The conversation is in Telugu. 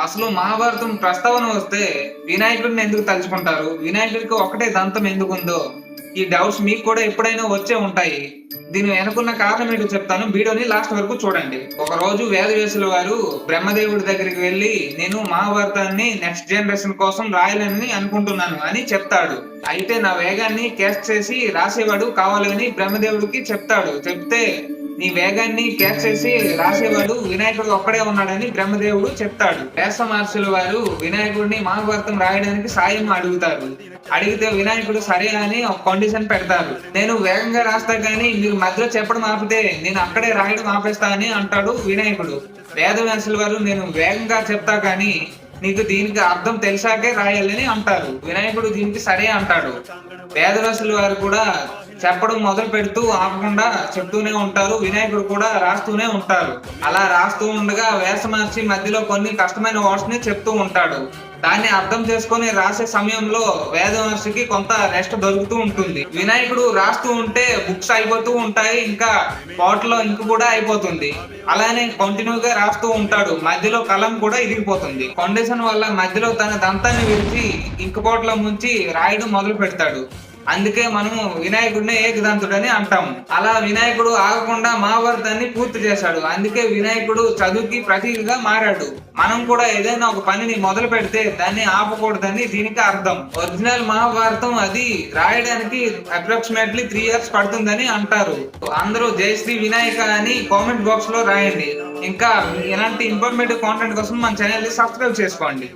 అసలు మహాభారతం ప్రస్తావన వస్తే వినాయకుడిని ఎందుకు తలుచుకుంటారు, వినాయకుడికి ఒకటే దంతం ఎందుకుందో ఈ డౌట్స్ మీకు కూడా ఎప్పుడైనా వచ్చే ఉంటాయి. దీని వెనుకున్న కారణం ఏంటో చెప్తాను, వీడియోని లాస్ట్ వరకు చూడండి. ఒక రోజు వేదవ్యాసుల వారు బ్రహ్మదేవుడి దగ్గరికి వెళ్లి, నేను మహాభారతాన్ని నెక్స్ట్ జనరేషన్ కోసం రాయాలని అనుకుంటున్నాను అని చెప్తాడు. అయితే నా వేగాన్ని క్యాచ్ చేసి రాసేవాడు కావాలని బ్రహ్మదేవుడికి చెప్తాడు. చెప్తే నీ వేగాన్ని క్యాచ్ చేసి రాసేవాడు వినాయకుడు ఒక్కడే ఉన్నాడని బ్రహ్మదేవుడు చెప్తాడు. వ్యాస మహర్షుల వారు వినాయకుడిని మహాభారతం రాయడానికి సాయం అడుగుతారు. అడిగితే వినాయకుడు సరే అని ఒక కండిషన్ పెడతారు. నేను వేగంగా రాస్తా కానీ మీరు మధ్యలో చెప్పడం ఆపితే నేను అక్కడే రాయడం ఆపేస్తా అని అంటాడు వినాయకుడు. వేదవ్యాసుల వారు నేను వేగంగా చెప్తా కానీ నీకు దీనికి అర్థం తెలిసాకే రాయాలని అంటారు. వినాయకుడు దీనికి సరే అంటాడు. వేదవ్యాసుల వారు కూడా చెప్పడం మొదలు పెడుతూ ఆపకుండా చెప్తూనే ఉంటారు. వినాయకుడు కూడా రాస్తూనే ఉంటారు. అలా రాస్తూ ఉండగా వ్యాస మహర్షి మధ్యలో కొన్ని కష్టమైన వర్డ్స్ ని చెప్తూ ఉంటాడు. దాన్ని అర్థం చేసుకొని రాసే సమయంలో వేద మహర్షికి కొంత రెస్ట్ దొరుకుతూ ఉంటుంది. వినాయకుడు రాస్తూ ఉంటే బుక్స్ అయిపోతూ ఉంటాయి, ఇంకా బాటిల్లో ఇంక్ కూడా అయిపోతుంది. అలానే కంటిన్యూగా రాస్తూ ఉంటాడు. మధ్యలో కలం కూడా ఇరిగిపోతుంది. కండిషన్ వల్ల మధ్యలో తన దంతాన్ని విరిచి ఇంక్ బాటిల్లో ముంచి రాయడం మొదలు పెడతాడు. అందుకే మనము వినాయకుడిని ఏకదంతుడు అని అంటాము. అలా వినాయకుడు ఆగకుండా మహాభారతాన్ని పూర్తి చేశాడు. అందుకే వినాయకుడు చదువుకి ప్రతీకగా మారాడు. మనం కూడా ఏదైనా ఒక పనిని మొదలు పెడితే దాన్ని ఆపకూడదని దీనికి అర్థం. ఒరిజినల్ మహాభారతం అది రాయడానికి అప్రాక్సిమేట్లీ 3 years పడుతుందని అంటారు. అందరూ జై శ్రీ వినాయక అని కామెంట్ బాక్స్ లో రాయండి. ఇంకా ఇలాంటి ఇన్ఫర్మేటివ్ కాంటెంట్ కోసం మన ఛానల్ ని సబ్స్క్రైబ్ చేసుకోండి.